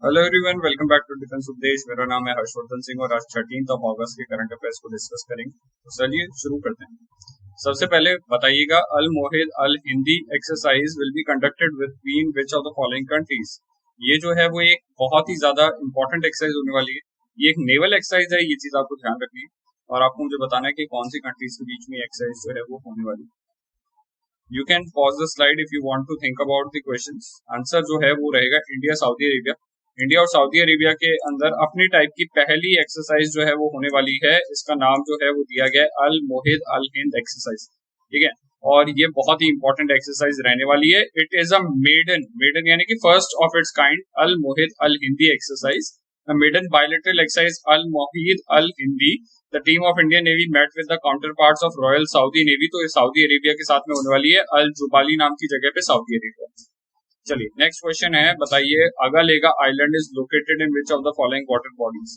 Hello everyone, welcome back to defence Updesh. मेरा नाम है हर्षवर्धन सिंह और आज 13 अगस्त के करंट अफेयर्स को डिस्कस करेंगे। तो चलिए शुरू करते हैं। सबसे पहले बताइएगा, Al Mohed Al Hindi exercise will be conducted between which of the following countries. ये जो है वो एक बहुत ही ज्यादा इंपॉर्टेंट एक्सरसाइज होने वाली है। ये एक नेवल एक्सरसाइज है, ये चीज आपको ध्यान रखनी है और आपको मुझे बताना है कि कौन सी कंट्रीज के बीच में एक्सरसाइज जो है वो होने वाली है। You can pause the slide if you want to think about the questions. Answer जो है वो रहेगा इंडिया सऊदी अरेबिया। इंडिया और सऊदी अरेबिया के अंदर अपनी टाइप की पहली एक्सरसाइज जो है वो होने वाली है। इसका नाम जो है वो दिया गया है अल मोहिद अल हिंद एक्सरसाइज। ठीक है, और ये बहुत ही इंपॉर्टेंट एक्सरसाइज रहने वाली है। इट इज अ मेडन यानी कि first of its kind Al Mohed Al Hindi exercise, maiden bilateral exercise Al Mohed Al Hindi. The team of Indian navy met with the counter parts of royal Saudi navy. तो ये Saudi Arabia के साथ में होने वाली है, अल जुबाली नाम की जगह पे सऊदी अरेबिया। चलिए नेक्स्ट क्वेश्चन है, बताइए Agalega island is located in which of the following water bodies.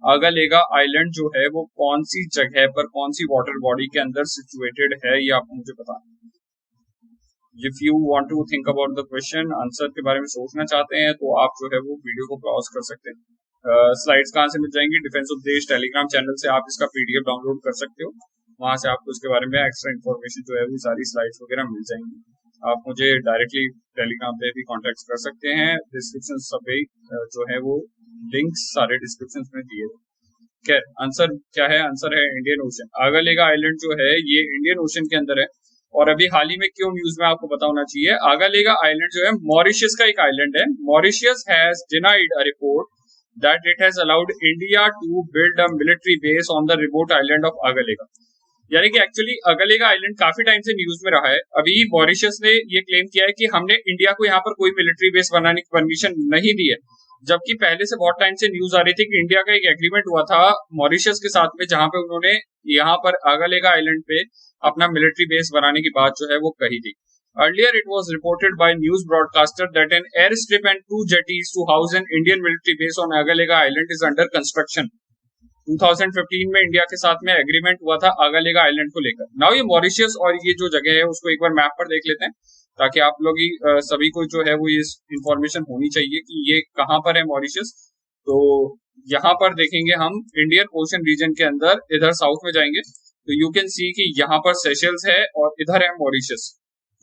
Agalega island जो है वो कौन सी जगह पर, कौन सी वाटर बॉडी के अंदर सिचुएटेड है, ये आपको मुझे बताना है। If you want to think about the question, answer के बारे में सोचना चाहते हैं तो आप जो है वो वीडियो को पॉज कर सकते हैं। स्लाइड्स कहाँ से मिल जाएंगी? डिफेंस उपदेश टेलीग्राम चैनल से आप इसका पीडीएफ डाउनलोड कर सकते हो। वहां से आपको इसके बारे में एक्स्ट्रा इन्फॉर्मेशन जो है वो सारी स्लाइड्स वगैरह मिल जाएंगी। आप मुझे डायरेक्टली टेलीग्राम पे भी कांटेक्ट कर सकते हैं। डिस्क्रिप्शन सभी जो है वो लिंक्स सारे डिस्क्रिप्शन में दिए गए। खैर आंसर क्या है? आंसर है इंडियन ओशन। आगालेगा आइलैंड जो है ये इंडियन ओशन के अंदर है और अभी हाल ही में क्यों न्यूज में आपको पता होना चाहिए। आगालेगा आइलैंड जो है मॉरिशस का एक आइलैंड है। Mauritius has denied a report that it has allowed India to build a military base on the remote island of Agalega. यानी कि एक्चुअली अगालेगा आइलैंड काफी टाइम से न्यूज में रहा है। अभी मॉरिशस ने ये क्लेम किया है कि हमने इंडिया को यहाँ पर कोई मिलिट्री बेस बनाने की परमिशन नहीं दी है, जबकि पहले से बहुत टाइम से न्यूज आ रही थी कि इंडिया का एक एग्रीमेंट हुआ था मॉरिशस के साथ में, जहां पे उन्होंने यहाँ पर अगालेगा आइलैंड पे अपना मिलिट्री बेस बनाने की बात जो है वो कही थी। Earlier, it was reported by news broadcaster that an airstrip and two jetties to house an Indian military base on Agalega Island is under construction. 2015 में इंडिया के साथ में एग्रीमेंट हुआ था आगालेगा आइलैंड को लेकर। नाउ ये मॉरिशियस और ये जो जगह है उसको एक बार मैप पर देख लेते हैं ताकि आप लोग ही सभी को जो है वो ये इंफॉर्मेशन होनी चाहिए कि ये कहाँ पर है मॉरिशियस। तो यहाँ पर देखेंगे हम इंडियन ओशन रीजन के अंदर, इधर साउथ में जाएंगे तो यू कैन सी कि यहाँ पर सेशल्स है और इधर है मॉरिशियस।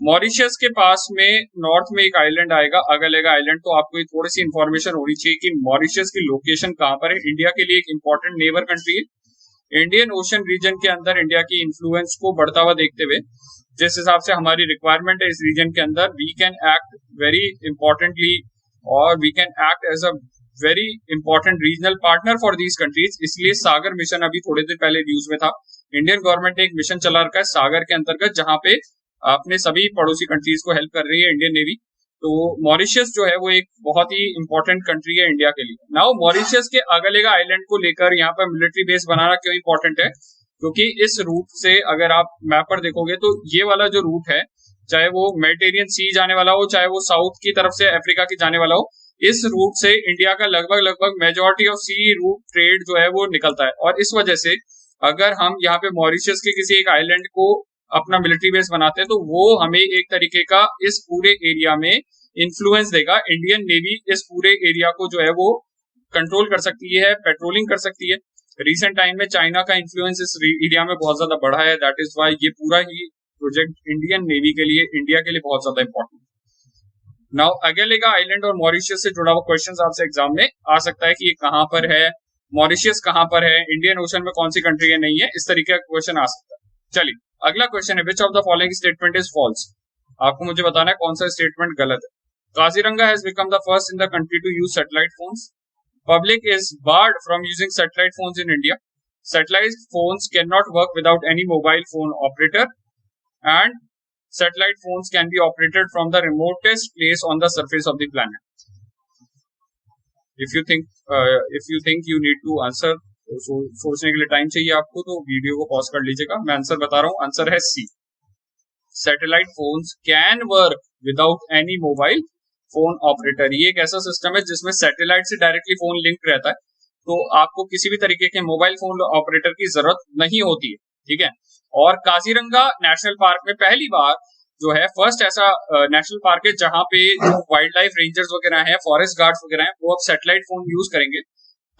मॉरिशस के पास में नॉर्थ में एक आइलैंड आएगा अगालेगा आइलैंड। तो आपको ये थोड़ी सी इंफॉर्मेशन होनी चाहिए कि मॉरिशस की लोकेशन कहां पर है। इंडिया के लिए एक इंपॉर्टेंट नेबर कंट्री है। इंडियन ओशन रीजन के अंदर इंडिया की इन्फ्लुएंस को बढ़ता हुआ देखते हुए जिस हिसाब से हमारी रिक्वायरमेंट है इस रीजन के अंदर, we can act very importantly और we can act as a very important regional partner for these countries. इसलिए सागर मिशन अभी थोड़े दिन पहले न्यूज में था। इंडियन गवर्नमेंट ने एक मिशन चला रखा है सागर के अंतर्गत, जहां पे अपने सभी पड़ोसी कंट्रीज को हेल्प कर रही है इंडियन नेवी। तो मॉरिशस जो है वो एक बहुत ही इंपॉर्टेंट कंट्री है इंडिया के लिए। नाउ मॉरिशस के अगालेगा आइलैंड को लेकर यहाँ पर मिलिट्री बेस बनाना क्यों इंपॉर्टेंट है? क्योंकि इस रूट से अगर आप मैप पर देखोगे तो ये वाला जो रूट है, चाहे वो मेडिटेरियन सी जाने वाला हो, चाहे वो साउथ की तरफ से अफ्रीका की जाने वाला हो, इस रूट से इंडिया का लगभग majority of sea route trade जो है वो निकलता है। और इस वजह से अगर हम यहाँ पे मॉरिशस के किसी एक आइलैंड को अपना मिलिट्री बेस बनाते हैं तो वो हमें एक तरीके का इस पूरे एरिया में इन्फ्लुएंस देगा। इंडियन नेवी इस पूरे एरिया को जो है वो कंट्रोल कर सकती है, पेट्रोलिंग कर सकती है। रिसेंट टाइम में चाइना का इन्फ्लुएंस इस एरिया में बहुत ज्यादा बढ़ा है। दैट इज वाई ये पूरा ही प्रोजेक्ट इंडियन नेवी के लिए, इंडिया के लिए बहुत ज्यादा इंपॉर्टेंट। नाउ अगालेगा आइलैंड और मॉरिशस से जुड़ा हुआ क्वेश्चन आपसे एग्जाम में आ सकता है कि ये कहां पर है, मॉरिशस कहां पर है, इंडियन ओशन में कौन सी कंट्री है, नहीं है, इस तरीके का क्वेश्चन आ सकता है। चलिए अगला क्वेश्चन है, which of the following statement is false. आपको मुझे बताना है कौन सा स्टेटमेंट गलत है। Kaziranga has become the first in the country to use satellite phones. Public is barred from using satellite phones in India. Satellite phones can not work without any mobile phone operator and satellite phones can be operated from the remotest place on the surface of the planet. If you think you need to answer, सोचने के लिए time चाहिए आपको, तो video को pause कर लीजिएगा। मैं आंसर बता रहा हूं, आंसर है C. Satellite phones can work without any mobile phone operator. ये एक ऐसा सिस्टम है जिसमें सैटेलाइट से डायरेक्टली फोन लिंक रहता है, तो आपको किसी भी तरीके के मोबाइल फोन ऑपरेटर की जरूरत नहीं होती है। ठीक है, और काजीरंगा नेशनल पार्क में पहली बार जो है फर्स्ट ऐसा नेशनल पार्क है जहां पे जो वाइल्ड लाइफ रेंजर्स वगैरह हैं, फॉरेस्ट गार्ड्स वगैरह हैं, वो अब सैटेलाइट फोन यूज करेंगे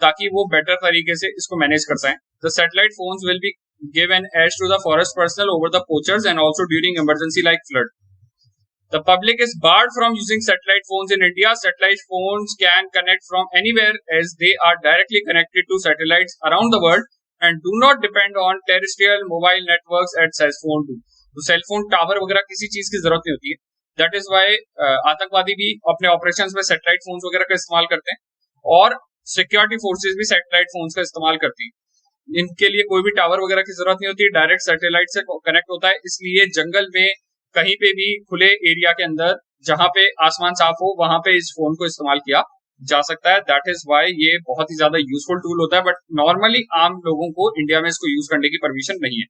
ताकि वो बेटर तरीके से इसको मैनेज कर पाए. The satellite phones will be give an edge to the forest personnel over the poachers and also during emergency like flood. The public is barred from using satellite phones in India. Satellite phones can connect from anywhere as they are directly connected to satellites around the world and do not depend on terrestrial mobile networks as cell phone do. तो cell phone tower वगैरह किसी चीज की जरूरत नहीं होती है. That is why आतंकवादी भी अपने ऑपरेशंस में सैटेलाइट फोन्स वगैरह का इस्तेमाल करते हैं और सिक्योरिटी फोर्सेज भी सैटेलाइट फोन्स का इस्तेमाल करती हैं. इनके लिए कोई भी टावर वगैरह की जरूरत नहीं होती, डायरेक्ट सैटेलाइट से कनेक्ट होता है. इसलिए जंगल में कहीं पे भी खुले एरिया के अंदर जहां पे आसमान साफ हो वहां पे इस फोन को इस्तेमाल किया जा सकता है. दैट इज वाई ये बहुत ही ज्यादा यूजफुल टूल होता है, बट नॉर्मली आम लोगों को इंडिया में इसको यूज करने की परमिशन नहीं है.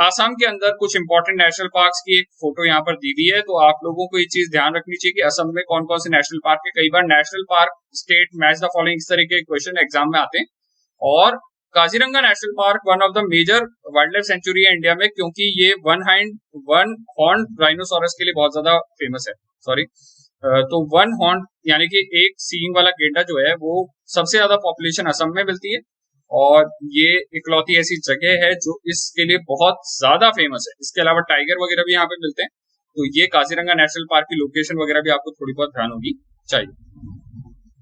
आसाम के अंदर कुछ इंपॉर्टेंट नेशनल पार्क्स की एक फोटो यहाँ पर दी हुई है, तो आप लोगों को ये चीज ध्यान रखनी चाहिए कि असम में कौन कौन से नेशनल पार्क है. कई बार national park state match the following इस तरह के क्वेश्चन एग्जाम में आते हैं. और Kaziranga national park one of the major wildlife sanctuary है इंडिया में, क्योंकि ये वन हॉर्न राइनोसोरस के लिए बहुत ज्यादा फेमस है. सॉरी, तो वन हॉर्न यानी कि एक सींग वाला गेंडा जो है वो सबसे ज्यादा पॉपुलेशन असम में मिलती है और ये इकलौती ऐसी जगह है जो इसके लिए बहुत ज्यादा फेमस है. इसके अलावा टाइगर वगैरह भी यहाँ पे मिलते हैं. तो ये काजीरंगा नेशनल पार्क की लोकेशन वगैरह भी आपको थोड़ी बहुत ध्यान होगी चाहिए.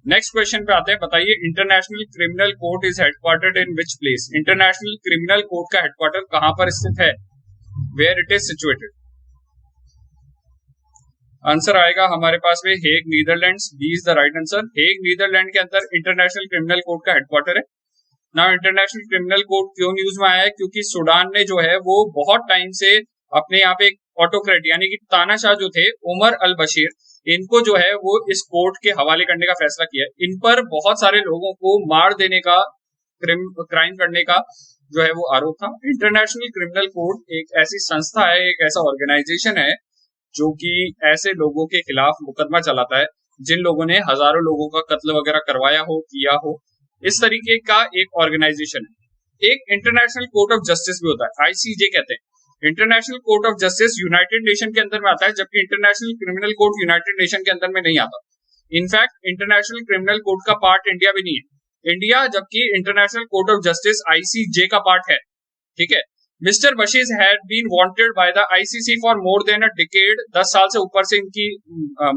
नेक्स्ट क्वेश्चन पे आते हैं. बताइए International Criminal Court is headquartered in which place. International Criminal Court का हेडक्वार्टर कहां पर स्थित है? Where it is situated. Answer आएगा हमारे पास में Hague Netherlands. B is the right answer. Hague Netherland के अंदर इंटरनेशनल क्रिमिनल कोर्ट का हेडक्वार्टर है. नाउ इंटरनेशनल क्रिमिनल कोर्ट क्यों न्यूज में आया है? क्योंकि सूडान ने जो है वो बहुत टाइम से अपने यहाँ पे एक ऑटोक्रेट यानी कि तानाशाह जो थे उमर अल बशीर, इनको जो है वो इस कोर्ट के हवाले करने का फैसला किया. इन पर बहुत सारे लोगों को मार देने का, क्राइम करने का जो है वो आरोप था. इंटरनेशनल क्रिमिनल कोर्ट एक ऐसी संस्था है, एक ऐसा ऑर्गेनाइजेशन है जो कि ऐसे लोगों के खिलाफ मुकदमा चलाता है जिन लोगों ने हजारों लोगों का कत्ल वगैरह करवाया हो, किया हो. इस तरीके का एक ऑर्गेनाइजेशन है. एक इंटरनेशनल कोर्ट ऑफ जस्टिस भी होता है, आईसीजे कहते हैं. International Court of Justice United Nation के अंदर में आता है, जबकि International Criminal Court United Nation के अंदर में नहीं आता. इनफैक्ट इंटरनेशनल क्रिमिनल कोर्ट का पार्ट इंडिया भी नहीं है. इंडिया जबकि International Court of Justice ICJ का पार्ट है. ठीक है. Mister Bashir had been wanted by the ICC for more than a decade. 10 साल से ऊपर से इनकी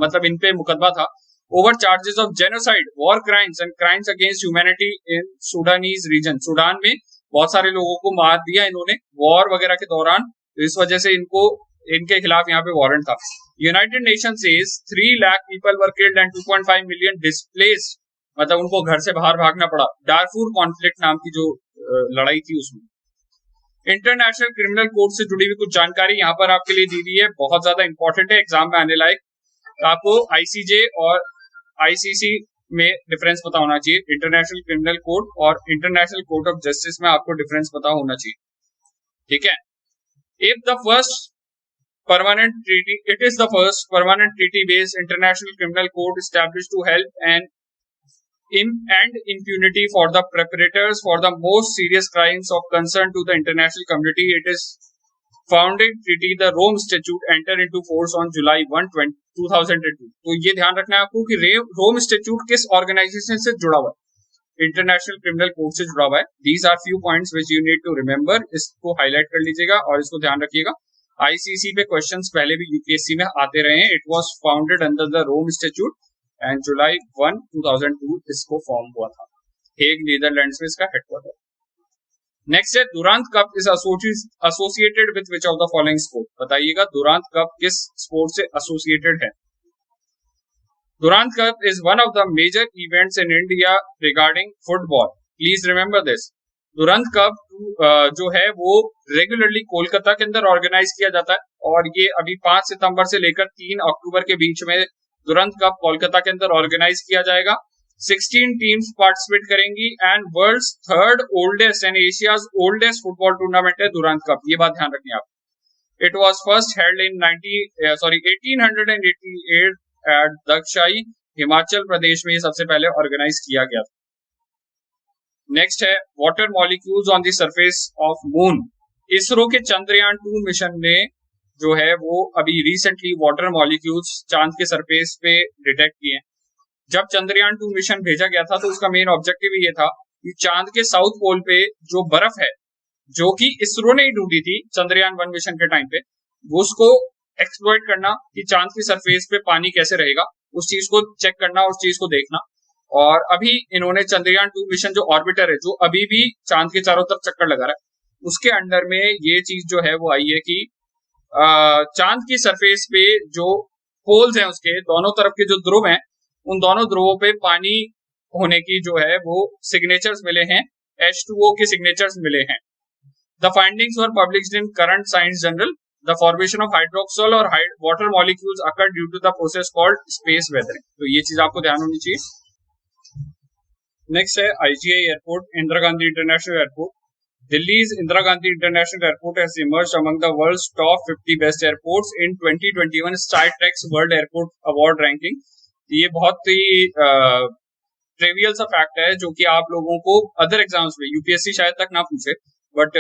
मतलब इन पे मुकदमा था over charges of genocide, war crimes and crimes against humanity in Sudanese region. Sudan में बहुत सारे लोगों को मार दिया इन्होंने वॉर वगैरह के दौरान, तो इस वजह से इनको इनके खिलाफ यहाँ पे वारंट था. United nation says 3 lakh people were killed and 2.5 million displaced, मतलब उनको घर से बाहर भागना पड़ा. डारफूर कॉन्फ्लिक्ट नाम की जो लड़ाई थी उसमें. इंटरनेशनल क्रिमिनल कोर्ट से जुड़ी हुई कुछ जानकारी यहाँ पर आपके लिए दी हुई है, बहुत ज्यादा इंपॉर्टेंट है, एग्जाम में आने लायक. आपको आईसीजे और आईसीसी में डिफरेंस पता होना चाहिए. इंटरनेशनल क्रिमिनल कोर्ट और इंटरनेशनल कोर्ट ऑफ जस्टिस में आपको डिफरेंस पता होना चाहिए. ठीक है. If the first permanent treaty, it is the first permanent treaty-based international criminal court established to help and impunity for the perpetrators for the most serious crimes of concern to the international community. It is founding treaty, the Rome Statute, entered into force on July 1, 2002. तो ये ध्यान रखना है आपको कि रोम statute किस organisation से जुड़ा हुआ है? इंटरनेशनल क्रिमिनल कोर्ट से जुड़ा हुआ है. These are few points which you need to remember. इसको हाईलाइट कर लीजिएगा और इसको ध्यान रखिएगा. आईसीसी पे क्वेश्चंस पहले भी यूपीएससी में आते रहे हैं. It was founded under the Rome statute and July 1, 2002 इसको फॉर्म हुआ था. हेग नीदरलैंड्स में इसका हेडक्वार्टर. नेक्स्ट है Durand cup is associated with which of the following sport. बताइएगा दुरांत कप किस स्पोर्ट से एसोसिएटेड है? Durand Cup is one of the major events in India regarding football. Please remember this. Durand Cup जो है वो regularly Kolkata के अंदर organise किया जाता है और ये अभी 5 सितंबर से लेकर 3 अक्टूबर के बीच में दुरंत कप कोलकाता के अंदर ऑर्गेनाइज किया जाएगा. 16 टीम्स पार्टिसिपेट करेंगी and world's third oldest and Asia's oldest football tournament है दुरंत कप. ये बात ध्यान रखनी आप. It was first held in 1888 at Dagshai, Himachal Pradesh में ये सबसे पहले ऑर्गेनाइज किया गया था. नेक्स्ट है water molecules on the surface of moon. ISRO के चंद्रयान 2 मिशन ने जो है वो अभी रिसेंटली वाटर मॉलिक्यूल्स चांद के सरफेस पे डिटेक्ट किए हैं। जब चंद्रयान 2 मिशन भेजा गया था तो उसका मेन ऑब्जेक्टिव ये था कि चांद के साउथ पोल पे जो बर्फ है, जो कि इसरो ने ही ढूंढी थी चंद्रयान 1 मिशन के टाइम पे, वो उसको एक्सप्लॉइट करना कि चांद की सरफेस पे पानी कैसे रहेगा, उस चीज को चेक करना, उस चीज को देखना। और अभी इन्होंने चंद्रयान 2 मिशन जो ऑर्बिटर है, जो अभी भी चांद के चारों तरफ चक्कर लगा रहा है, उसके अंडर में ये चीज जो है वो आई है कि चांद की सरफेस पे जो पोल्स हैं उसके दोनों तरफ के जो ध्रुव हैं, उन दोनों ध्रुवों पे पानी होने की जो है वो सिग्नेचर्स मिले हैं, H2O के सिग्नेचर्स मिले हैं। The findings were published in current science journal. The formation of hydroxyl और water molecules occur due to the process called space weathering. तो ये चीज आपको ध्यान होनी चाहिए। नेक्स्ट है IGI airport, Indira Gandhi international airport. Delhi's Indira Gandhi International Airport has emerged among the world's top 50 best airports in 2021 Skytrax World Airport Award Ranking। ये बहुत ही ट्रिवियल सा फैक्ट है जो कि आप लोगों को अदर एग्जाम्स में UPSC शायद तक ना पूछे, but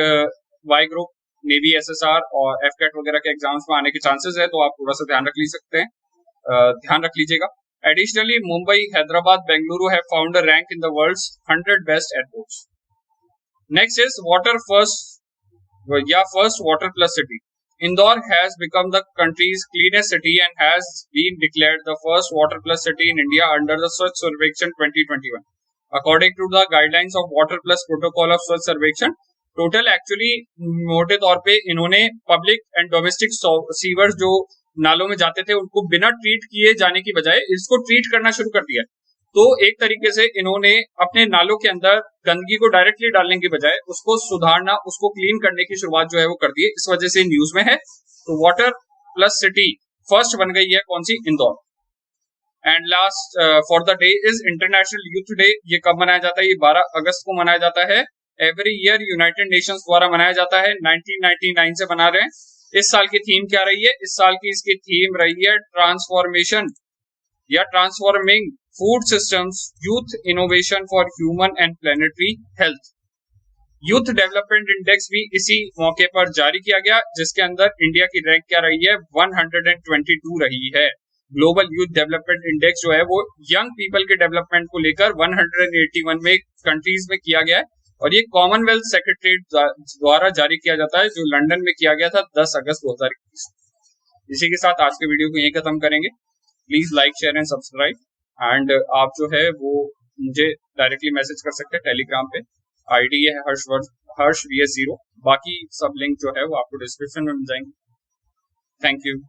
why group, navy SSR और FCAT वगैरह के एग्जाम्स में आने के चांसेस है, तो आप थोड़ा सा ध्यान रख सकते हैं, ध्यान रख लीजिएगा। Additionally, Mumbai, Hyderabad, Bengaluru have found a rank in the world's 100 best airports. Next is first water plus city. Indore has become the country's cleanest city and has been declared the first water plus city in India under the Swachh Sarvekshan 2021. According to the guidelines of Water Plus Protocol of Swachh Sarvekshan, total actually मोटे तौर पे इन्होंने public and domestic sewers जो नालों में जाते थे उनको बिना ट्रीट किए जाने की बजाय इसको ट्रीट करना शुरू कर दिया। तो एक तरीके से इन्होंने अपने नालों के अंदर गंदगी को डायरेक्टली डालने की बजाय उसको सुधारना, उसको क्लीन करने की शुरुआत जो है वो कर दी है। इस वजह से न्यूज में है। तो वाटर प्लस सिटी फर्स्ट बन गई है कौन सी? Indore. And last for the day is international youth day. ये कब मनाया जाता है? ये 12 अगस्त को मनाया जाता है। एवरी ईयर यूनाइटेड नेशंस द्वारा मनाया जाता है। 1999 से मना रहे हैं। इस साल की थीम क्या रही है? इस साल की इसकी थीम रही है ट्रांसफॉर्मेशन या transforming food systems, youth innovation for human and planetary health. Youth development index भी इसी मौके पर जारी किया गया, जिसके अंदर इंडिया की रैंक क्या रही है? 122 रही है। ग्लोबल यूथ डेवलपमेंट इंडेक्स जो है वो यंग पीपल के डेवलपमेंट को लेकर 181 में कंट्रीज में किया गया है, और ये कॉमनवेल्थ सेक्रेटरीट द्वारा जारी किया जाता है, जो लंदन में किया गया था 10 अगस्त 2021। इसी के साथ आज के वीडियो को यहीं खत्म करेंगे। Please like, share and subscribe. And आप जो है वो मुझे डायरेक्टली मैसेज कर सकते हैं टेलीग्राम पे। आईडी है हर्ष VS0। बाकी सब लिंक जो है वो आपको डिस्क्रिप्शन में मिल जाएंगे। Thank you.